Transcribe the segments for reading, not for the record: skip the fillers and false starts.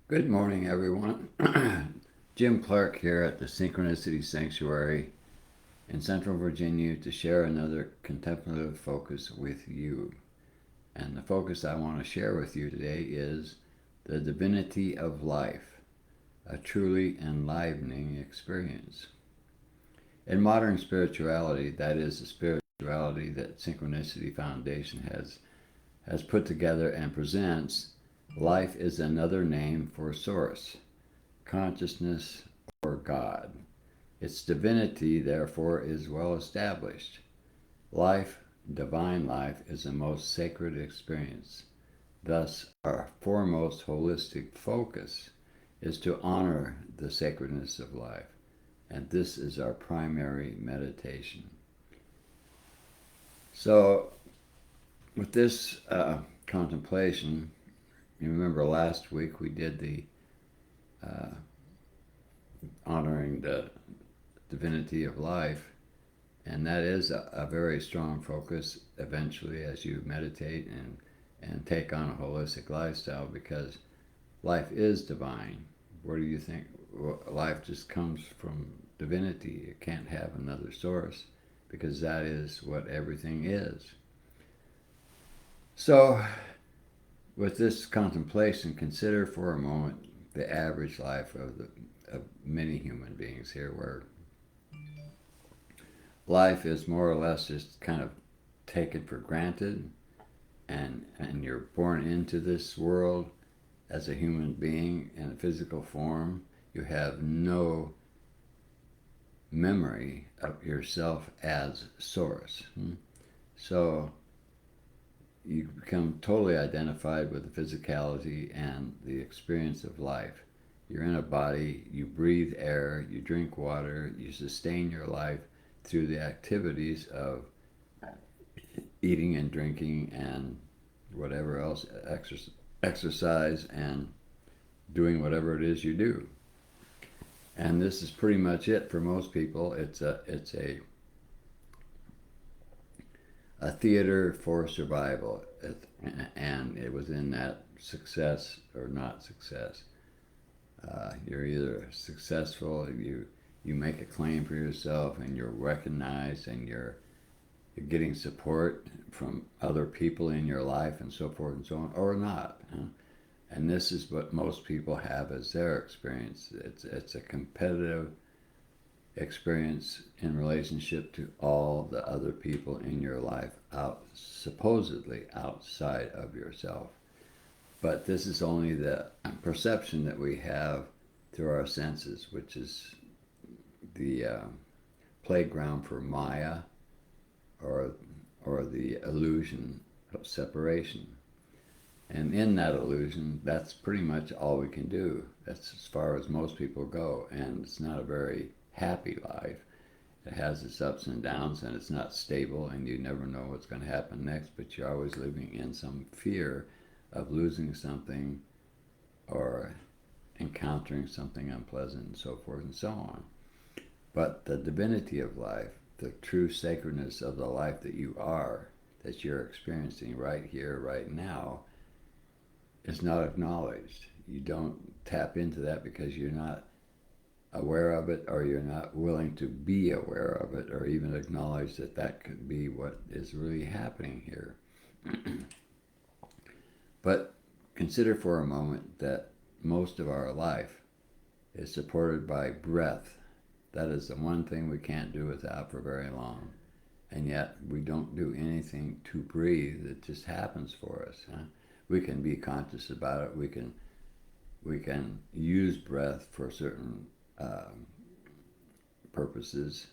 Good morning, everyone. Jim Clark here at the Synchronicity Sanctuary in Central Virginia to share another contemplative focus with you. And the focus I want to share with you today is the divinity of life, a truly enlivening experience. In modern spirituality, that is the spirituality that Synchronicity Foundation has put together and presents, life is another name for Source, consciousness, or God. Its divinity, therefore, is well established. Life, divine life, is the most sacred experience. Thus, our foremost holistic focus is to honor the sacredness of life, and this is our primary meditation. So, with this contemplation, you remember last week we did the uh, honoring the divinity of life, and that is a very strong focus eventually as you meditate and take on a holistic lifestyle because life is divine. Where do you think life just comes from divinity? It can't have another source because that is what everything is. So, with this contemplation, consider for a moment the average life of many human beings here, where life is more or less just kind of taken for granted, and you're born into this world as a human being in a physical form. You have no memory of yourself as source. So you become totally identified with the physicality and the experience of life. You're in a body, you breathe air, you drink water, you sustain your life through the activities of eating and drinking and whatever else, exercise and doing whatever it is you do. And this is pretty much it for most people. It's a theater for survival, and it was in that success or not success. You're either successful, you make a claim for yourself, and you're recognized, and you're getting support from other people in your life, and so forth and so on, or not. And this is what most people have as their experience. It's a competitive experience in relationship to all the other people in your life supposedly outside of yourself. But this is only the perception that we have through our senses, which is the playground for Maya, or the illusion of separation. And in that illusion, that's pretty much all we can do. That's as far as most people go, and it's not a very happy life. It has its ups and downs, and it's not stable, and you never know what's going to happen next, but you're always living in some fear of losing something or encountering something unpleasant, and so forth and so on. But the divinity of life, the true sacredness of the life that you are, that you're experiencing right here, right now, is not acknowledged. You don't tap into that because you're not aware of it, or you're not willing to be aware of it, or even acknowledge that that could be what is really happening here. But consider for a moment that most of our life is supported by breath. That is the one thing we can't do without for very long. And yet we don't do anything to breathe. It just happens for us. We can be conscious about it. We can use breath for certain purposes,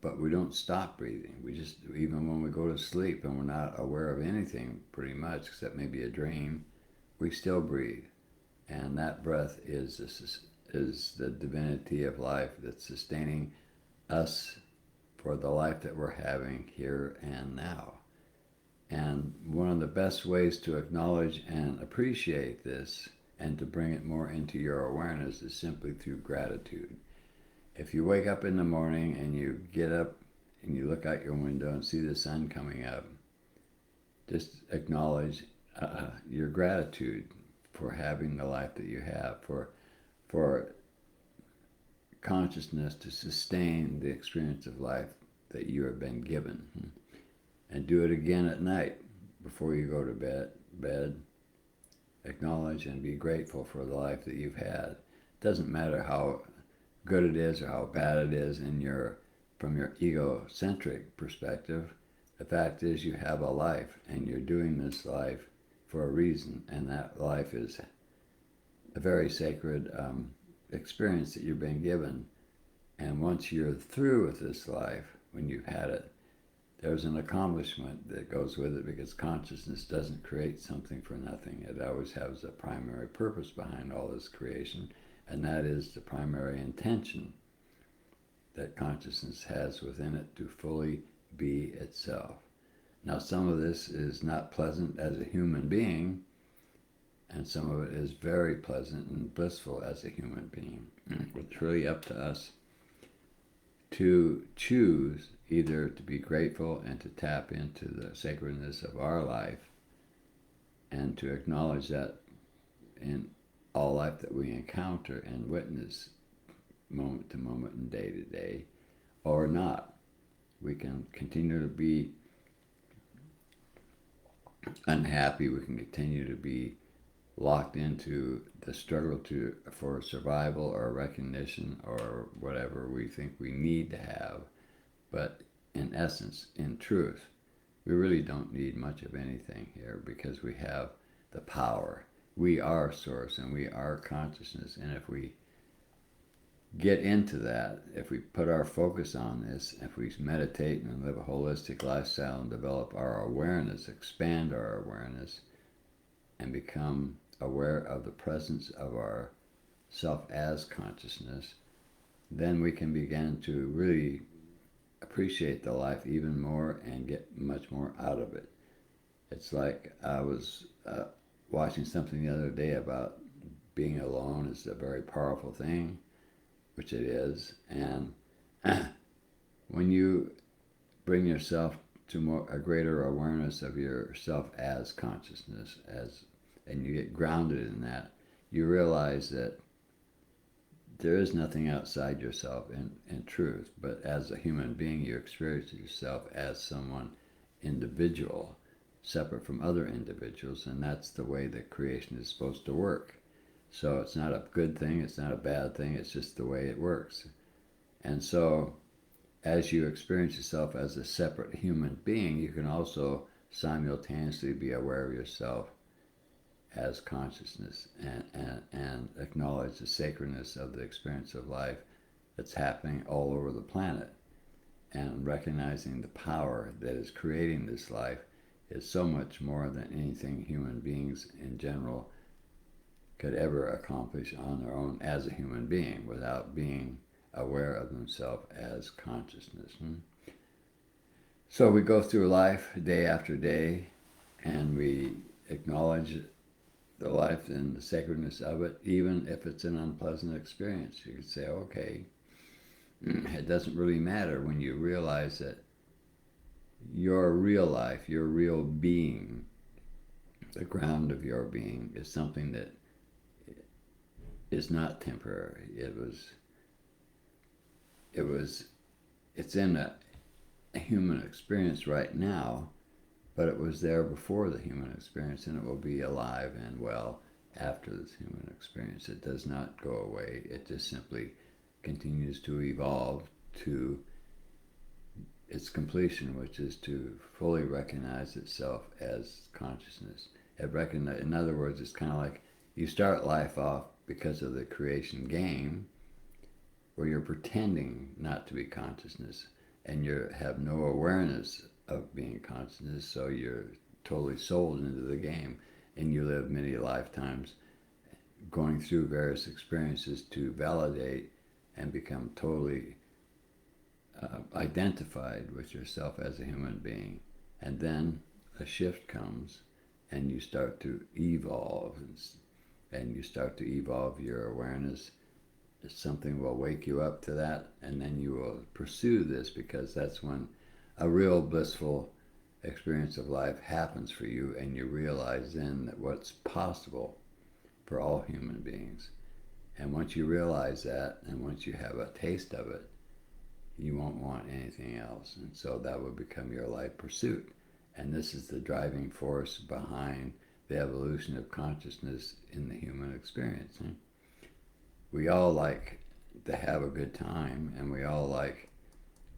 but we don't stop breathing. We just, even when we go to sleep and we're not aware of anything pretty much except maybe a dream, we still breathe. And that breath is the divinity of life that's sustaining us for the life that we're having here and now. And one of the best ways to acknowledge and appreciate this and to bring it more into your awareness is simply through gratitude. If you wake up in the morning and you get up and you look out your window and see the sun coming up, just acknowledge your gratitude for having the life that you have, for consciousness to sustain the experience of life that you have been given. And do it again at night before you go to bed. Acknowledge and be grateful for the life that you've had. It doesn't matter how good it is or how bad it is from your egocentric perspective. The fact is you have a life, and you're doing this life for a reason, and that life is a very sacred experience that you've been given. And once you're through with this life, when you've had it, there's an accomplishment that goes with it, because consciousness doesn't create something for nothing. It always has a primary purpose behind all this creation, and that is the primary intention that consciousness has within it to fully be itself. Now, some of this is not pleasant as a human being, and some of it is very pleasant and blissful as a human being. It's really up to us to choose either to be grateful and to tap into the sacredness of our life, and to acknowledge that in all life that we encounter and witness moment to moment and day to day, or not. We can continue to be unhappy. We can continue to be locked into the struggle for survival or recognition or whatever we think we need to have. But in essence, in truth, we really don't need much of anything here, because we have the power. We are source, and we are consciousness. And if we get into that, if we put our focus on this, if we meditate and live a holistic lifestyle and develop our awareness, expand our awareness, and become aware of the presence of our self as consciousness, then we can begin to really appreciate the life even more and get much more out of it. It's like I was watching something the other day about being alone is a very powerful thing, which it is. And when you bring yourself to a greater awareness of yourself as consciousness, and you get grounded in that, you realize that there is nothing outside yourself in truth. But as a human being, you experience yourself as someone individual, separate from other individuals, and that's the way that creation is supposed to work. So it's not a good thing, it's not a bad thing, it's just the way it works. And so as you experience yourself as a separate human being, you can also simultaneously be aware of yourself as consciousness, and acknowledge the sacredness of the experience of life that's happening all over the planet. And recognizing the power that is creating this life is so much more than anything human beings in general could ever accomplish on their own as a human being, without being aware of themselves as consciousness. So we go through life day after day, and we acknowledge the life and the sacredness of it, even if it's an unpleasant experience. You could say, okay, it doesn't really matter when you realize that your real life, your real being, the ground of your being, is something that is not temporary. It's in a human experience right now, but it was there before the human experience, and it will be alive and well after this human experience. It does not go away. It just simply continues to evolve to its completion, which is to fully recognize itself as consciousness. In other words, it's kind of like you start life off because of the creation game, where you're pretending not to be consciousness, and you have no awareness of being consciousness, so you're totally sold into the game, and you live many lifetimes going through various experiences to validate and become totally identified with yourself as a human being. And then a shift comes, and you start to evolve, and you start to evolve your awareness. Something will wake you up to that, and then you will pursue this, because that's when a real blissful experience of life happens for you, and you realize then that what's possible for all human beings. And once you realize that, and once you have a taste of it, you won't want anything else. And so that will become your life pursuit. And this is the driving force behind the evolution of consciousness in the human experience. We all like to have a good time, and we all like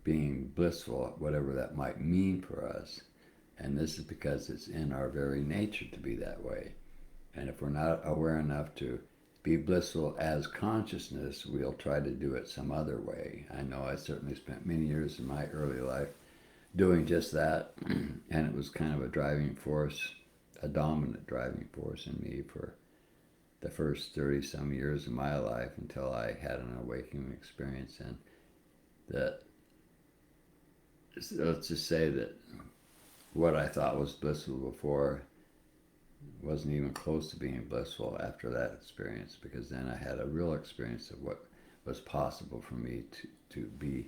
being blissful, whatever that might mean for us. And this is because it's in our very nature to be that way. And if we're not aware enough to be blissful as consciousness, we'll try to do it some other way. I know I certainly spent many years in my early life doing just that, and it was kind of a driving force, a dominant driving force in me for the first 30-some years of my life until I had an awakening experience. And that, let's just say that what I thought was blissful before wasn't even close to being blissful after that experience, because then I had a real experience of what was possible for me to be,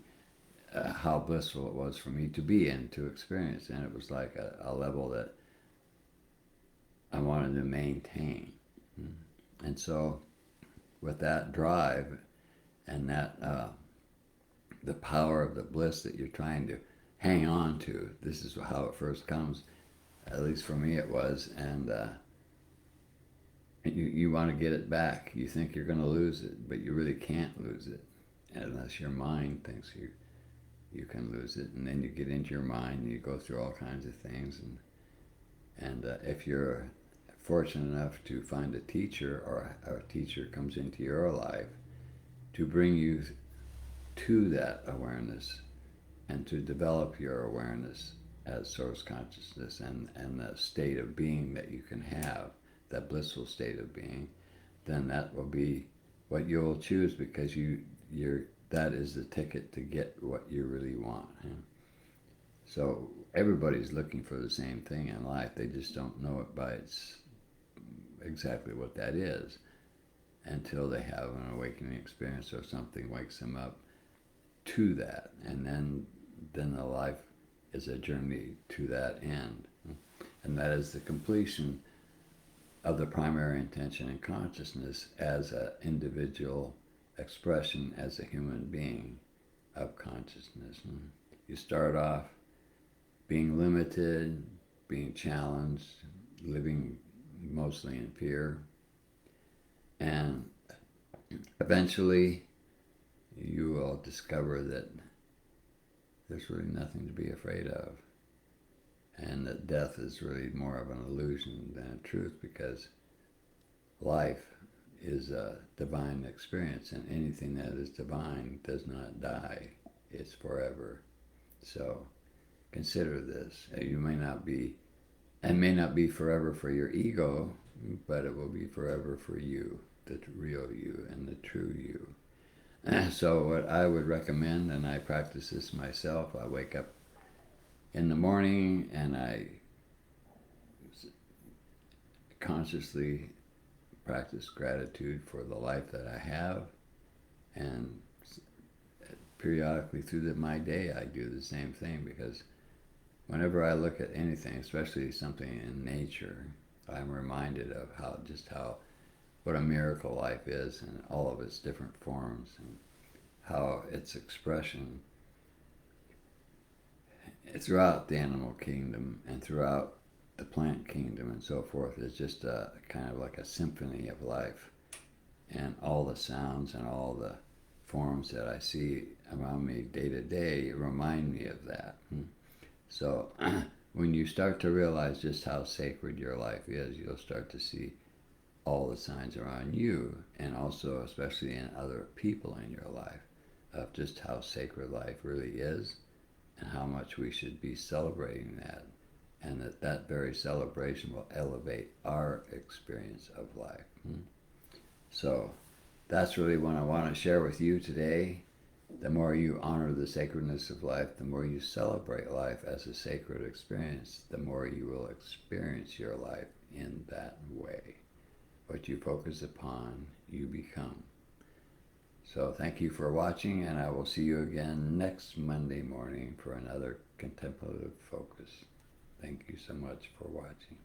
how blissful it was for me to be and to experience. And it was like a level that I wanted to maintain. And so with that drive and that the power of the bliss that you're trying to hang on to, this is how it first comes. At least for me it was. And you want to get it back. You think you're going to lose it, but you really can't lose it unless your mind thinks you can lose it. And then you get into your mind and you go through all kinds of things. And if you're fortunate enough to find a teacher, or a teacher comes into your life to bring you to that awareness and to develop your awareness as source consciousness and the state of being that you can have, that blissful state of being, then that will be what you'll choose, because that is the ticket to get what you really want. So everybody's looking for the same thing in life. They just don't know it by exactly what that is until they have an awakening experience or something wakes them up to that. And then the life is a journey to that end. And that is the completion of the primary intention in consciousness as an individual expression, as a human being of consciousness. You start off being limited, being challenged, living mostly in fear, and eventually you will discover that there's really nothing to be afraid of, and that death is really more of an illusion than a truth, because life is a divine experience, and anything that is divine does not die. It's forever. So consider this. You may not be, and may not be forever for your ego, but it will be forever for you, the real you and the true you. So what I would recommend, and I practice this myself, I wake up in the morning and I consciously practice gratitude for the life that I have, and periodically through my day I do the same thing, because whenever I look at anything, especially something in nature, I'm reminded of what a miracle life is, and all of its different forms, and how its expression throughout the animal kingdom and throughout the plant kingdom and so forth is just a kind of like a symphony of life, and all the sounds and all the forms that I see around me day to day remind me of that. So when you start to realize just how sacred your life is, you'll start to see all the signs around you, and also especially in other people in your life, of just how sacred life really is, and how much we should be celebrating that, and that very celebration will elevate our experience of life. So that's really what I want to share with you today. The more you honor the sacredness of life, the more you celebrate life as a sacred experience, the more you will experience your life in that way. What you focus upon, you become. So thank you for watching, and I will see you again next Monday morning for another contemplative focus. Thank you so much for watching.